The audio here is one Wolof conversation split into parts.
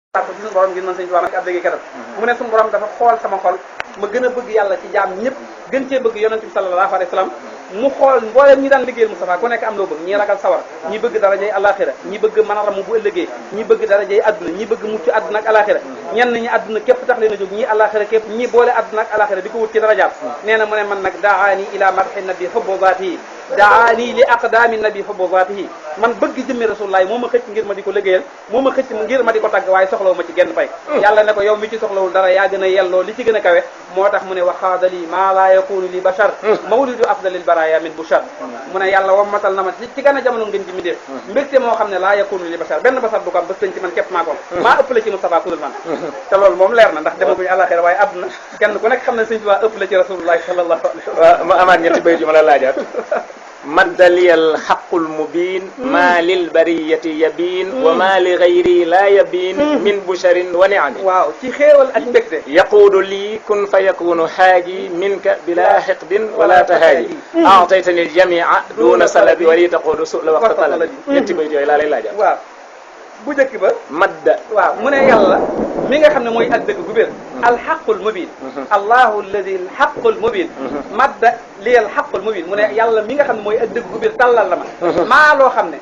ko ci suñu borom ngir mën sëñ Tuubaa ak ab dégg katam mu ne suñu borom dafa xool sama xol ma gën a bëgg yàlla ci jaam ñëpp gën cee bëgg yonent bi sallallahu alayhi wa sallam mu xool mboolem ñi daan liggéeyal Moustapha ku nekk am loo bëgg ñi ragal sawar ñi bëgg darajey alaxira ñi bëgg mën a ramu bu ëllëgee ñi bëgg darajey adduna ñi bëgg mucc adduna ak alaxira ñenn ñi adduna képp tax leen a jóg ñi alaxira képp ñi boole adduna ak alaxira di ko wut ci darajaat nee na mu ne man nag daani ila madhi nabi hubbu zaatihi daani li aqdaami nabi hubbu zaatihi man bëgg jëmmi rasulullahi moo ma xëcc ngir ma di ko liggéeyal moo ma xëcc ngir ma di ko tagg waaye soxlawu ma ci genn fay yàlla ne ko yow mi ci soxlawul dara yaa gën a yelloo li ci gën a kawe moo tax mu ne waxaadali maa laa yakunu li bashar mawlidu afdalil baraya min bushar mu ne yàlla wammatal na ma ci gën a jamono ngeen ji mi def mbégte moo xam ne laa yakunu li bashar benn bashar du ko am bés ci man képp maa ko am maa ëpp la ci Moustapha ku dul man te loolu moom leer na ndax demaguñu àllaxira waaye àdduna kenn ku nekk xam ne sëñ Tuubaa ëpp la ci rasulullahi sallallahu alayhi wa sallam ma amaat ñetti bayit yu ma la laajaat maddaliyal xaqul mubin maa lil bariyati yabin wa maa li gayri laa yabin min busharin wa niami waaw ci xéewal ak mbégte yaquudu lii kun fa yakunu xaaji minka bila xiqdin wala tahaaji aataytani aljamia duna salabi wali taquudu su la waxta talabi ñetti bayit yooyu laa lay laajaat waaw bu njëkk ba madda waaw mu ne yàlla mi nga xam ne mooy ak dëgg gu bér alxaqul mubin allahu alladi alxaqul mubin madda li alxaqul mubin mu ne yàlla mi nga xam ne mooy ak dëgg gu bér tàllal la ma maa loo xam ne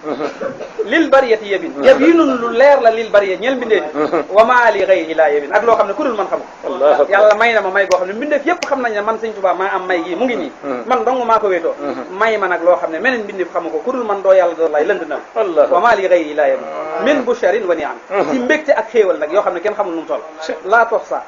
lil bariyati yabin yabinun lu leer la lil bariya ñeel mbindeef wa maa li gayri laa yabin ak loo xam ne ku dul man xam ko yàlla may na ma may goo xam ne mbindeef yépp xam nañ ne man sëñ Tuubaa maa am may gii mu ngi nii man dong maa ko wéetoo may ma nag loo xam ne meneen mbindeef xamu ko ku dul man doo yàlla doo lay lënd na wa maa li gayri laa yabin min busharin wa ni'am ci mbégte ak xéewal nag yoo xam ne kenn xamul nu mu toll laa tox sa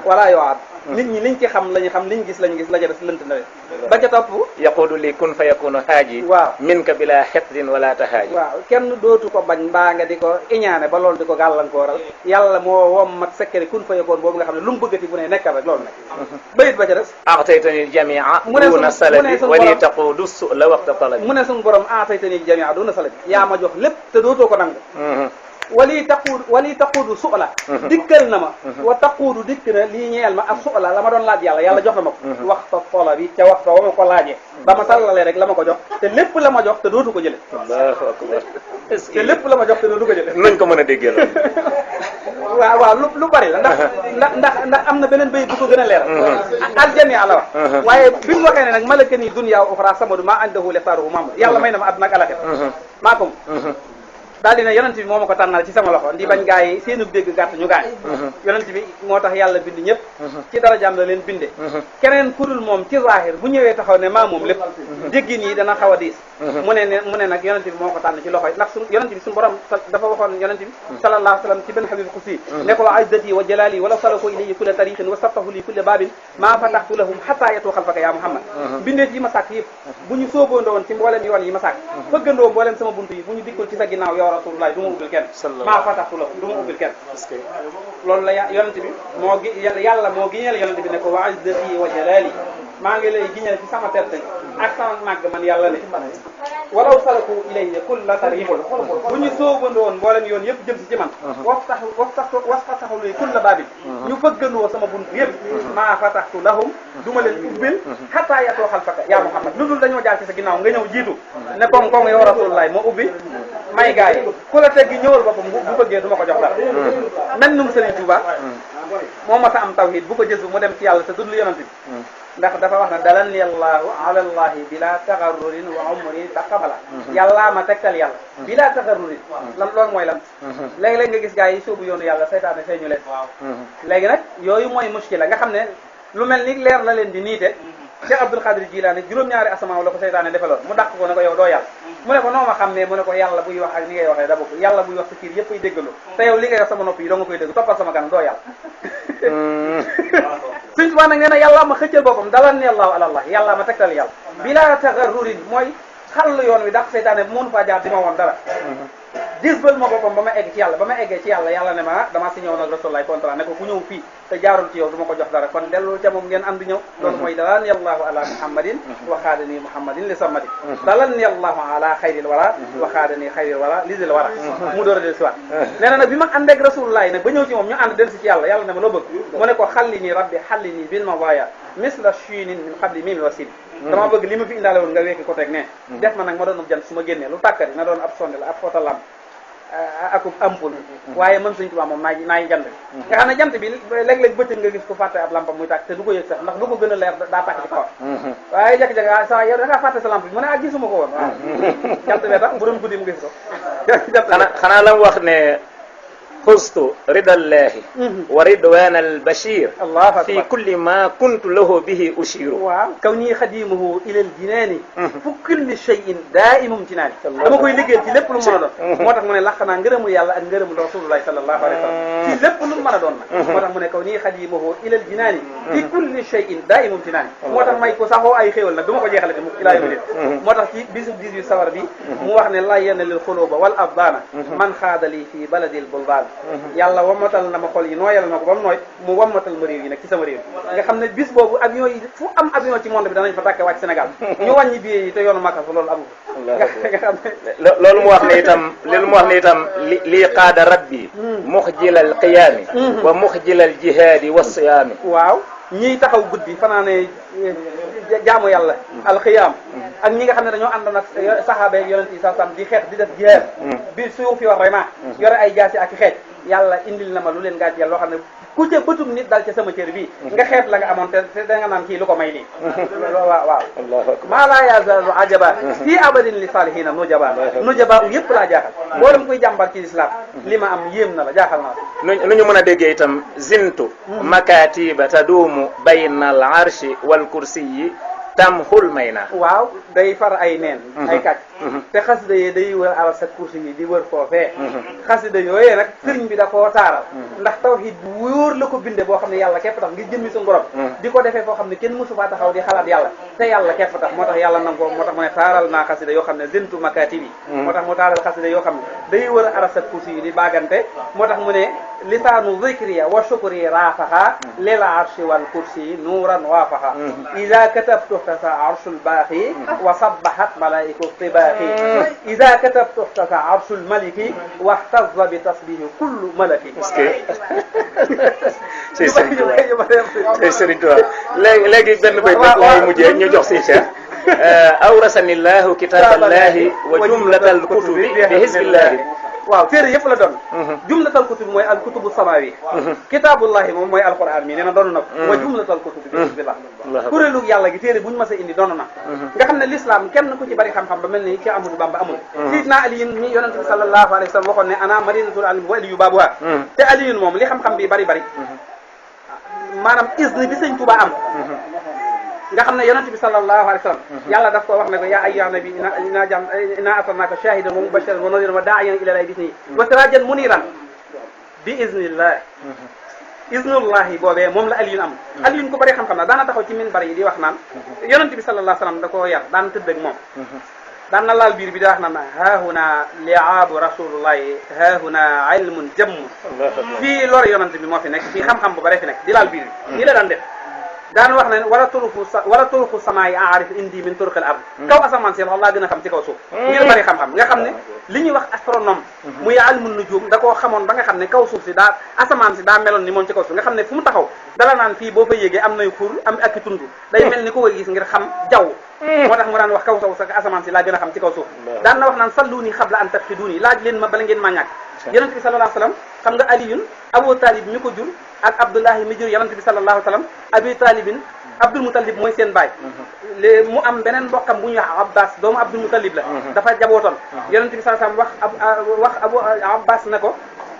wala yoo aat nit ñi liñ ci xam lañu xam liñ gis lañu gis la ja des lënt nawe ba ca topp yaquudu li kun fa yakunu haaji waaw minka bila xiqdin wala tahaaji waaw kenn dootu ko bañ mbaa nga di ko iñaane ba loolu di ko gàllankooral yàlla moo wom mat sekkere kun fa yakoon boobu nga xam ne lu mu bëggati bu ne nekkal rek loolu nag bayit ba ca des aataytani aljamia duna salabi wali taquudu su la waxta talabi mu ne suñu borom aataytani aljamia duna salabi yaa ma jox lépp te dootoo ko nangu wali taquudu su'la dikkal na ma wa taquudu dikk na lii ñeel ma ak su'la la ma doon laaj yàlla jox na ma ko waxta tola bi ca waxta wa ma ko laajee ba ma sallalee rek la ma ko jox te lépp la ma jox te dootu ko jële allahu akbar te lépp la ma jox te dootu ko jële nañ ko mën a déggee loolu waaw lu bari la ndax am na beneen bayit bu ko gën a leeral aljamia la wax waaye bi mu waxee ne nag malaka nii dunya wa uxra samadu maa andahu lextaaruhu mamad yàlla may na ma àdduna ak alaxira maa ko daal dina yonent bi moo ma ko tànnal ci sama loxo ndi bañ gaa yi seenu dégg gàtt ñu gaañ yonent bi moo tax yàlla bind ñëpp ci darajaam la leen binde keneen ku dul moom ci zahir bu ñëwee taxaw ne maa moom lépp déggin yi dana xaw a diis mu ne nag yonent bi moo ko tànn ci loxo yi ndax yonent bi suñu borom dafa waxoon yonent bi sallallahu alayhi wa sallam ci benn xadis xusi ne ko wa izzati wa jalali wala salaku ilayhi kulla tariqin wa staftahu li kulli babin maa fataxtu lahum xatta yatu xalfaka ya muhammad bindeet yi ma sàkk yëpp bu ñu sóobandoo woon ci mbooleem yoon yi ma sàkk fëggandoo mbooleem sama buntu yi bu ñu dikkul ci sa ginnaaw yow rasulullah du ma ubbil kenn maa fataxtu lahum du ma ubbil kenn loolu la yonent bi moo gi yàlla moo giñeel yonent bi ne ko wa izzati wa jalali maa ngi lay giñal ci sama tedd ak sama màgg man yàlla ne walaw salaku ilayya kulla tariqin bu ñu sóobandoon mboolem yoon yëpp jëm si ci man waftaxu li kulla baabin ñu fëggandoo sama bunt yëpp maa fataxtu lahum du ma leen ubbil xataa yatoo xalfaka yaa Muhammad lu dul dañoo jaar ci sa ginnaaw nga ñëw jiitu ne koŋ yow rasulullah moo ubbi may gaa yi ku la teggi ñëwal boppam bu bëggee du ma ko jox dara men num Sëriñ Tuuba moo ma sa am tawhid bu ko jësu mu dem ci yàlla te dund yonent bi ndax dafa wax ne dalani allahu ala allahi bila taxarrurin wa umri taqabala yàllaa ma tegtal yàlla bila taxarrurin lan loolu mooy lan léegi-léegi nga gis gaa yi sóobu yoonu yàlla seytaane feeñu leen léegi nag yooyu mooy muskila nga xam ne lu mel ni leer la leen di niite Cheikh Abdul Qadir Jilaani juróom-ñaari asamaaw la ko seytaane defaloon mu dàq ko ne ko yow doo yàlla mu ne ko noo ma xam ne mu ne ko yàlla buy wax ak ni ngay waxee da bokk yàlla buy wax sa kiir yëpp ay déggaloo te yow li ngay wax sama nopp yi doo nga koy dégg toppal sama kanam doo yàlla suñ subaa nag nee na yàlla ma xëccal boppam dalal ni allahu ala allah yàlla ma tegtal yàlla bila tagarrurin mooy xàll yoon wi dàq seytaane bu mënu faa jaar di ma woon dara disbal ma boppam ba ma egg ci yàlla ba ma eggee ci yàlla yàlla ne ma damaa si ñëw nag rasulullah contrat ne ko ku ñëw fii te jaarul ci yow du ma ko jox dara kon dellul ca moom ngeen ànd ñëw loolu mooy dalan yallahu ala muhammadin wa xaadani muhammadin li sammati dalan yallahu ala xayril wara wa xaadani xayril wara lisil wara mu door a del si waat nee na nag bi ma ànd ak rasulullah nag ba ñëw ci moom ñu ànd del si ci yàlla yàlla ne ma loo bëgg mu ne ko xalli nii rabbi xalli nii bil mawaya misla chinin min qabli mimi wa sini dama bëgg li ma fi indaale woon nga wekki ko teg ne def ma nag ma doon ab jant su ma génnee lu tàkkari na doon ab sondel ab foota lamp akub ampul waaye man Sëñ Tuubaa moom naay jant bi nga xam ne jant bi léeg-léeg bëccëg nga gis ko fàtte ab lampam muy tàkk te du ko yëg sax ndax lu ko gën a leer daa tàkk ci kaw waaye jekk-jekk sa yow da ngaa fàtte sa lamp bi mu ne gisuma ko woon waaw jant bee tax bu doon guddi mu gis ko xanaa la mu wax ne xustu ridallahi wa ridwan albashir fi kulli ma kuntu lahu bihi ushiru waaw kaw nii xadimuhu ila aljinaani fu kulli shay'in daa'imum tinaani dama koy liggéeyal ci lépp lu mën a doon moo tax mu ne laq naa ngërëmul yàlla ak ngërëmul rasulullahi sallallahu alayhi wa sallam ci lépp lu mën a doon nag moo tax mu ne kaw nii xadimuhu ila aljinaani fi kulli shay'in daa'imum tinaani moo tax may ko saxoo ay xéewal nag du ma ko jeexale te mu ilaa yawmi din moo tax ci bisu 18 sawar bi mu wax ne la yenn lil xuluba wal abdaana man xaadali fi baladil buldaan yàlla wammatal na ma xol yi nooyal na ko ba mu nooy mu wammatal ma réew yi nag ci sama réew nga xam ne bis boobu avion yi fu am avion ci monde bi danañ fa tàkke wàcc Sénégal ñu wàññi billet yi te yoonu Makka fa loolu amul nga xam ne loolu mu wax ne itam lii qaada rabbi muxjilal qiyaami wa muxjilal jihaadi wa siyaami waaw ñiy taxaw guddi fanaane jaamu yàlla alxiyaam ak ñi nga xam ne dañoo àndoon ak saxaaba yi yonent yi sallam di xeex di def jihaad bi suuf yor vraiment yore ay jaasi ak xeej yàlla indil na ma lu leen gàcceel loo xam ne ku ca bëtum nit dal ca sama cër bii nga xeet la nga amoon te da nga naan kii lu ko may lii waaw maa laa yazaalu ajaba fii abadin li salihina nujaba u yëpp laa jaaxal mboolem koy jàmbar ci lislaam li ma am yéem na la jaaxal na la nu ñu mën a déggee itam zintu makatiba taduumu bayna al arshi wal kursiyi tam xul may naa waaw day far ay neen ay kàcc te xasida yi day wër aral sa kursi yi di wër foofee xasida yooyee nag sëriñ bi da koo taaral ndax tawhid bu wóor la ko binde boo xam ne yàlla képp tax ngir jëmmi suñu borom di ko defee foo xam ne kenn mësu faa taxaw di xalaat yàlla te yàlla képp tax moo tax yàlla nang ko moo tax mu ne taaral naa xasida yoo xam ne zintu makatibi moo tax mu taaral xasida yoo xam ne day wër aral sa kursi yi di baagante moo tax mu ne lisaanu zikriya wa shukri raafaha lil arshi wal kursi nuuran waafaha ida katabtu sa arshul baaxi wa sabbahat malaiku tibaaxi ida katabtu sa arshul maliki waxtazza bi tasbihi kullu malaki c'est Serigne Touba léegi benn béy rek mooy mujjee ñu jox si Cheikh awrasani llahu kitaballahi wa jumlatal kutubi bi hizbillahi waaw téere yëpp la doon jumlatal kutubi mooy al kutubu samawi kitaabullahi moom mooy alquran mi nee na doon na ko wa jumlatal kutubi bi hizbillah kuréelu yàlla gi téere bu ñu mas a indi doon na nga xam ne l'islam kenn ku ci bari xam-xam ba mel ni ci Amadou Bamba amul Sidna Aliyin mi yonente bi sallallahu alayhi wa sallam waxoon ne ana madinatul ilmi wa aliyu baabuha te Aliyin moom li xam-xam bi bari maanaam isne bi Sëñ Tuubaa am nga xam ne yonent bi sallallahu alayhi wa sallam yàlla daf ko wax ne ko yaa ayyuhan nabi inna arsalnaka shahidan wa mubashiran wa nadiran wa daa'iyan ila llahi bi iznihi wa sirajan muniran bi iznillah iznullahi boobee moom la Aliyun am Aliyun ko bëri xam-xam na daana taxaw ci minbar yi di wax naan yonent bi sallallahu alayhi wa sallam da koo yar daan tëdd ak moom daan na laal biir bi di wax naan haahuna liaabu rasulullahi haahuna ilmun jamm fii lor yonent bi moo fi nekk fii xam-xam bu bëri fi nekk di laal biir bi nii la daan def daan wax ne wala turuqu samaa'i aarif indi min turuqil ard kaw asamaan si laa gën a xam ci kaw suuf ngir bari xam-xam nga xam ne li ñuy wax astronome muy almun nujum da koo xamoon ba nga xam ne kaw suuf si daa asamaan si daa meloon ni moom ci kaw suuf nga xam ne fu mu taxaw dala naan fii boo fa yéegee am nay xur am ak i tund day mel ni ko koy gis ngir xam jaww moo tax mu daan wax kaw saw sa asamaan si laa gën a xam ci kaw suuf daan na wax naan salluuni xabla an tafqiduuni laaj leen ma bala ngeen maa ñàkk yonent bi sallallahu alayhi wa sallam xam nga Aliyun Abu Talib mi ko jur ak Abdullahi mi jur yonent bi sallallahu alayhi wa sallam Abi Talibin Abdul Mutalib mooy seen baay léegi mu am beneen mbokkam bu ñuy wax Abbas doomu Abdul Mutalib la dafa jabootoon yonent bi sallallahu alayhi wa sallam wax Abu Abbas ne ko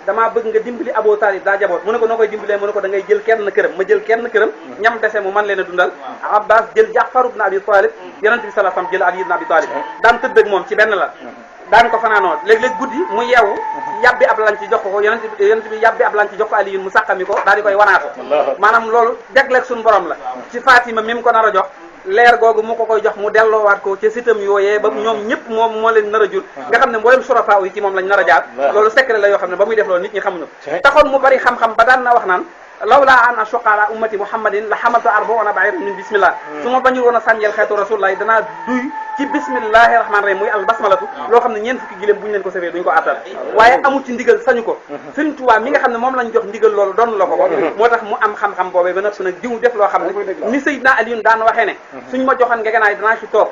damaa bëgg nga dimbali Abu Talib daa jaboot mu ne ko noo koy dimbalee mu ne ko da ngay jël kenn këram ma jël kenn këram ñam dese mu man leen a dundal Abbas jël Jaafar ibn Abi Talib yonent bi sallallahu alayhi wa sallam jël Ali ibn Abi Talib daan tëdd ak moom ci benn la daan ko fanaanoo léeg-léeg guddi mu yeewu yàbbi ab lanci jox ko yonent bi yàbbi ab lanci jox ko Aliyun mu sàqami ko daal di koy wanaatu maanaam loolu jagleeg suñu borom la ci Fatima mi mu ko nar a jox leer googu mu ko koy jox mu delloowaat ko ca sitam yooyee ba ñoom ñëpp moom moo leen nar a jur nga xam ne mboolem surafa yi ci moom lañ nar a jaar loolu secret la yoo xam ne ba muy def loolu nit ñi xamuñu taxoon mu bari xam-xam ba daan na wax naan lawla an ashuqqa ala ummati muhammadin la hamaltu arba'una ba'iran min bismillah su ma bañu woon a sànjeel xeetu rasulullah danaa duy ci bismillahi rahmaani rahim muy al basmalatu loo xam ne ñeent fukki giléem bu ñu leen ko safee duñ ko attal waaye amul ci ndigal sañu ko Sëriñ Tuubaa mi nga xam ne moom lañ jox ndigal loolu doon la ko moo tax mu am xam-xam boobee ba nëpp nag jiw def loo xam ne ni Seydina Aliyun daan waxee ne suñ ma joxoon ngegenaay danaa ci toog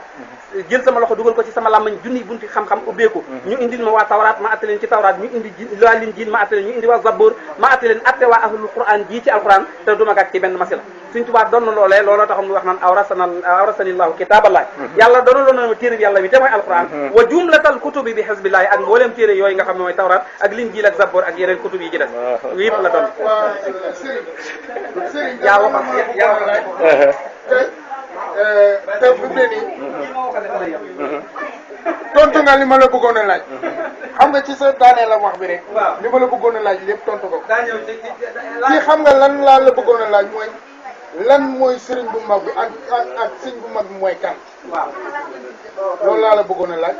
jël sama loxo dugal ko ci sama làmmañ junni bunti xam-xam ubbeeku ñu indil ma waa tawraat ma atte leen ci tawraat ñu indi waa linjiil ma atte leen ñu indi waa zabur ma atte leen atte waa ahlul quran jii ci alquran te duma gàcc ci benn masila Sëriñ Tuubaa doon na loolee looloo taxam mu wax naan awrasanillahu kitaaballahi yàlla doona loon na ma téere bi yàlla bi te mooy alquran wa jumlatal kutubi bi hizbillahi ak mbooleem téere yooyu nga xam ne mooy tawraat ak linjiil ak zabur ak yeneen kutub yi ci des yëpp la doon yaa waxam te fu mu ne nii tontu nga li ma la bëggoon a laaj xam nga ci sa daanee la wax bi rek li ma la bëggoon a laaj lépp tontu ko kii xam nga lan laa la bëggoon a laaj mooy lan mooy sëriñ bu mag bi ak sëriñ bu mag bi mooy kan loolu laa la bëggoon a laaj